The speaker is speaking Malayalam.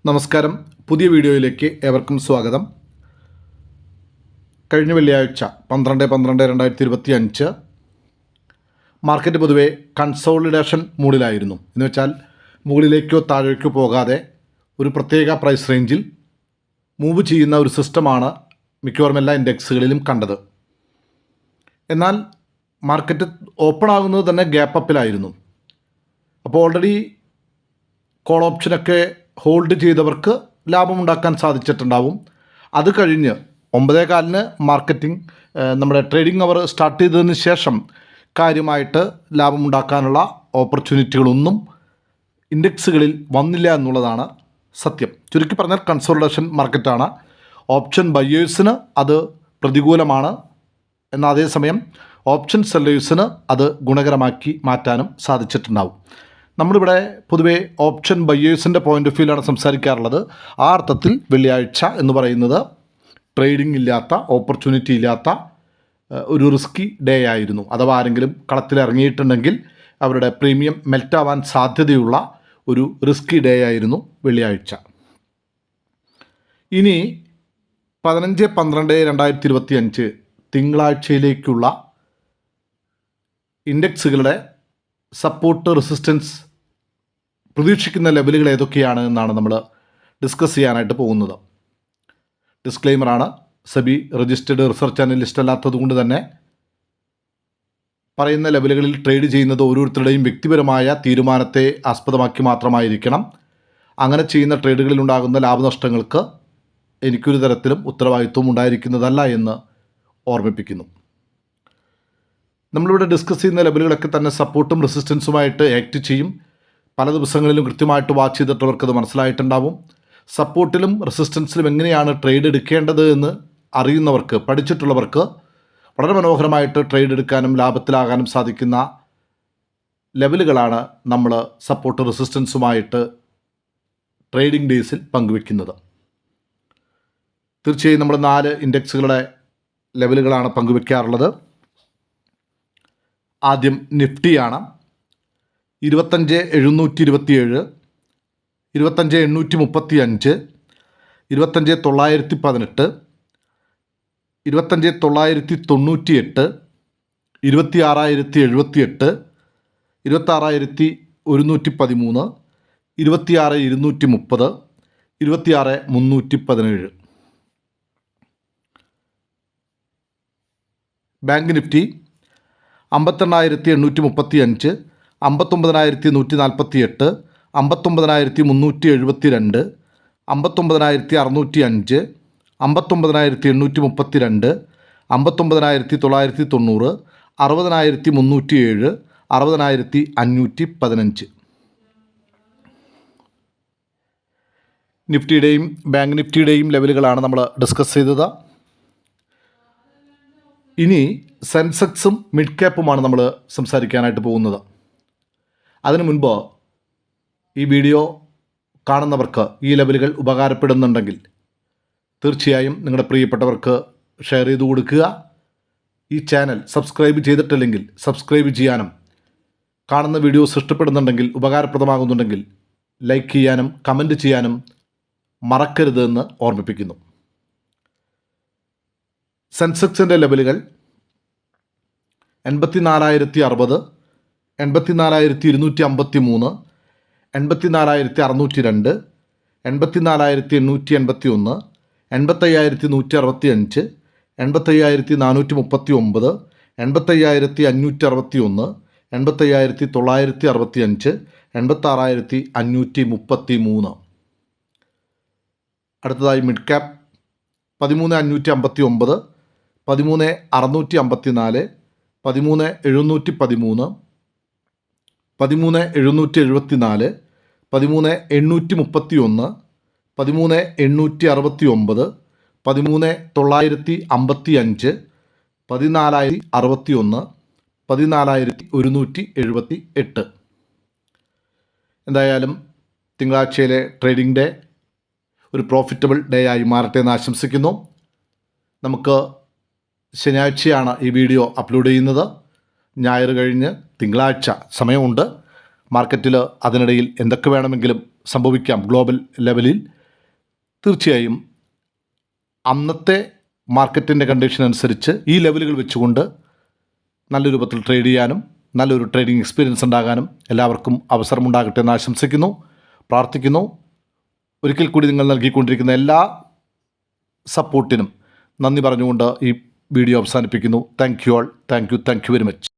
നമസ്കാരം. പുതിയ വീഡിയോയിലേക്ക് ഏവർക്കും സ്വാഗതം. കഴിഞ്ഞ വെള്ളിയാഴ്ച 12/12/2025 മാർക്കറ്റ് പൊതുവെ കൺസോളിഡേഷൻ മൂഡിലായിരുന്നു. എന്ന് വെച്ചാൽ മുകളിലേക്കോ താഴേക്കോ പോകാതെ ഒരു പ്രത്യേക പ്രൈസ് റേഞ്ചിൽ മൂവ് ചെയ്യുന്ന ഒരു സിസ്റ്റമാണ് മിക്കവാറും എല്ലാ ഇൻഡെക്സുകളിലും കണ്ടത്. എന്നാൽ മാർക്കറ്റ് ഓപ്പൺ ആകുന്നത് തന്നെ ഗ്യാപ്പ് അപ്പിലായിരുന്നു. അപ്പോൾ ഓൾറെഡി കോൾ ഓപ്ഷനൊക്കെ ഹോൾഡ് ചെയ്തവർക്ക് ലാഭമുണ്ടാക്കാൻ സാധിച്ചിട്ടുണ്ടാവും. അത് കഴിഞ്ഞ് 9:15 മാർക്കറ്റിംഗ് നമ്മുടെ ട്രേഡിംഗ് അവർ സ്റ്റാർട്ട് ചെയ്തതിന് ശേഷം കാര്യമായിട്ട് ലാഭമുണ്ടാക്കാനുള്ള ഓപ്പർച്യൂണിറ്റികളൊന്നും ഇൻഡെക്സുകളിൽ വന്നില്ല എന്നുള്ളതാണ് സത്യം. ചുരുക്കി പറഞ്ഞാൽ കൺസോളിഡേഷൻ മാർക്കറ്റാണ്. ഓപ്ഷൻ ബയേഴ്സിന് അത് പ്രതികൂലമാണ്. എന്നാൽ അതേസമയം ഓപ്ഷൻ സെല്ലേഴ്സിന് അത് ഗുണകരമാക്കി മാറ്റാനും സാധിച്ചിട്ടുണ്ടാവും. നമ്മളിവിടെ പൊതുവേ ഓപ്ഷൻ ബയേഴ്സിൻ്റെ പോയിൻ്റ് ഓഫ് വ്യൂവിലാണ് സംസാരിക്കാറുള്ളത്. ആ അർത്ഥത്തിൽ വെള്ളിയാഴ്ച എന്ന് പറയുന്നത് ട്രേഡിംഗ് ഇല്ലാത്ത, ഓപ്പർച്യൂണിറ്റി ഇല്ലാത്ത ഒരു റിസ്കി ഡേ ആയിരുന്നു. അഥവാ ആരെങ്കിലും കളത്തിലിറങ്ങിയിട്ടുണ്ടെങ്കിൽ അവരുടെ പ്രീമിയം മെൽറ്റാവാൻ സാധ്യതയുള്ള ഒരു റിസ്കി ഡേ ആയിരുന്നു വെള്ളിയാഴ്ച. ഇനി 15/12/2025 തിങ്കളാഴ്ചയിലേക്കുള്ള ഇൻഡെക്സുകളുടെ സപ്പോർട്ട്, റെസിസ്റ്റൻസ്, പ്രതീക്ഷിക്കുന്ന ലെവലുകൾ ഏതൊക്കെയാണ് എന്നാണ് നമ്മൾ ഡിസ്കസ് ചെയ്യാനായിട്ട് പോകുന്നത്. ഡിസ്ക്ലെയിമറാണ്, സെബി രജിസ്റ്റേർഡ് റിസർച്ച് അനലിസ്റ്റ് അല്ലാത്തതുകൊണ്ട് തന്നെ പറയുന്ന ലെവലുകളിൽ ട്രേഡ് ചെയ്യുന്നത് ഓരോരുത്തരുടെയും വ്യക്തിപരമായ തീരുമാനത്തെ ആസ്പദമാക്കി മാത്രമായിരിക്കണം. അങ്ങനെ ചെയ്യുന്ന ട്രേഡുകളിൽ ഉണ്ടാകുന്ന ലാഭനഷ്ടങ്ങൾക്ക് എനിക്കൊരു തരത്തിലും ഉത്തരവാദിത്വം ഉണ്ടായിരിക്കുന്നതല്ല എന്ന് ഓർമ്മിപ്പിക്കുന്നു. നമ്മളിവിടെ ഡിസ്കസ് ചെയ്യുന്ന ലെവലുകളൊക്കെ തന്നെ സപ്പോർട്ടും റെസിസ്റ്റൻസുമായിട്ട് ആക്ട് ചെയ്യും. പല ദിവസങ്ങളിലും കൃത്യമായിട്ട് വാച്ച് ചെയ്തിട്ടവർക്കത് മനസ്സിലായിട്ടുണ്ടാവും. സപ്പോർട്ടിലും റെസിസ്റ്റൻസിലും എങ്ങനെയാണ് ട്രേഡ് എടുക്കേണ്ടത് എന്ന് അറിയുന്നവർക്ക്, പഠിച്ചിട്ടുള്ളവർക്ക് വളരെ മനോഹരമായിട്ട് ട്രേഡ് എടുക്കാനും ലാഭത്തിലാകാനും സാധിക്കുന്ന ലെവലുകളാണ് നമ്മൾ സപ്പോർട്ട് റെസിസ്റ്റൻസുമായിട്ട് ട്രേഡിംഗ് ഡേയ്സിൽ പങ്കുവെക്കുന്നത്. തീർച്ചയായും നമ്മൾ 4 ഇൻഡെക്സുകളുടെ ലെവലുകളാണ് പങ്കുവെക്കാറുള്ളത്. ആദ്യം നിഫ്റ്റിയാണ്. 25,727, 25,835, 25,918, 25,998, 26,078, 26,113, 26,230, 26,317. Bank Nifty 58,835, 59,148, 59,372, 59,605, 59,832, 59,990, 60,307, 60,515. നിഫ്റ്റിയുടെയും ബാങ്ക് നിഫ്റ്റിയുടെയും ലെവലുകളാണ് നമ്മൾ ഡിസ്കസ് ചെയ്തത്. ഇനി സെൻസെക്സും മിഡ് ക്യാപ്പുമാണ് നമ്മൾ സംസാരിക്കാനായിട്ട് പോകുന്നത്. അതിനു മുൻപ് ഈ വീഡിയോ കാണുന്നവർക്ക് ഈ ലെവലുകൾ ഉപകാരപ്പെടുന്നുണ്ടെങ്കിൽ തീർച്ചയായും നിങ്ങളുടെ പ്രിയപ്പെട്ടവർക്ക് ഷെയർ ചെയ്ത് കൊടുക്കുക. ഈ ചാനൽ സബ്സ്ക്രൈബ് ചെയ്തിട്ടില്ലെങ്കിൽ സബ്സ്ക്രൈബ് ചെയ്യാനും, കാണുന്ന വീഡിയോസ് ഇഷ്ടപ്പെടുന്നുണ്ടെങ്കിൽ, ഉപകാരപ്രദമാകുന്നുണ്ടെങ്കിൽ ലൈക്ക് ചെയ്യാനും കമൻറ്റ് ചെയ്യാനും മറക്കരുതെന്ന് ഓർമ്മിപ്പിക്കുന്നു. സെൻസെക്സിൻ്റെ ലെവലുകൾ 84,060, 84,253, 84,602, 84,881, 85,165, 85,439, 85,561, 85,965, 86,533. അടുത്തതായി മിഡ് ക്യാപ്പ് 13,559, 13,654, 13,713, 13,774, 13,831, 13,869, 13,955, 14,061, 14,178. എന്തായാലും തിങ്കളാഴ്ചയിലെ ട്രേഡിംഗ് ഡേ ഒരു പ്രോഫിറ്റബിൾ ഡേ ആയി മാറട്ടെ എന്ന് ആശംസിക്കുന്നു. നമുക്ക് ശനിയാഴ്ചയാണ് ഈ വീഡിയോ അപ്ലോഡ് ചെയ്യുന്നത്. ഞായർ കഴിഞ്ഞ് തിങ്കളാഴ്ച സമയമുണ്ട്. മാർക്കറ്റിൽ അതിനിടയിൽ എന്തൊക്കെ വേണമെങ്കിലും സംഭവിക്കാം ഗ്ലോബൽ ലെവലിൽ. തീർച്ചയായും അന്നത്തെ മാർക്കറ്റിൻ്റെ കണ്ടീഷൻ അനുസരിച്ച് ഈ ലെവലുകൾ വെച്ചുകൊണ്ട് നല്ല രൂപത്തിൽ ട്രേഡ് ചെയ്യാനും നല്ലൊരു ട്രേഡിംഗ് എക്സ്പീരിയൻസ് ഉണ്ടാകാനും എല്ലാവർക്കും അവസരമുണ്ടാകട്ടെ എന്ന് ആശംസിക്കുന്നു, പ്രാർത്ഥിക്കുന്നു. ഒരിക്കൽ കൂടി നിങ്ങൾ നൽകിക്കൊണ്ടിരിക്കുന്ന എല്ലാ സപ്പോർട്ടിനും നന്ദി പറഞ്ഞുകൊണ്ട് ഈ വീഡിയോ അവസാനിപ്പിക്കുന്നു. Thank you very much.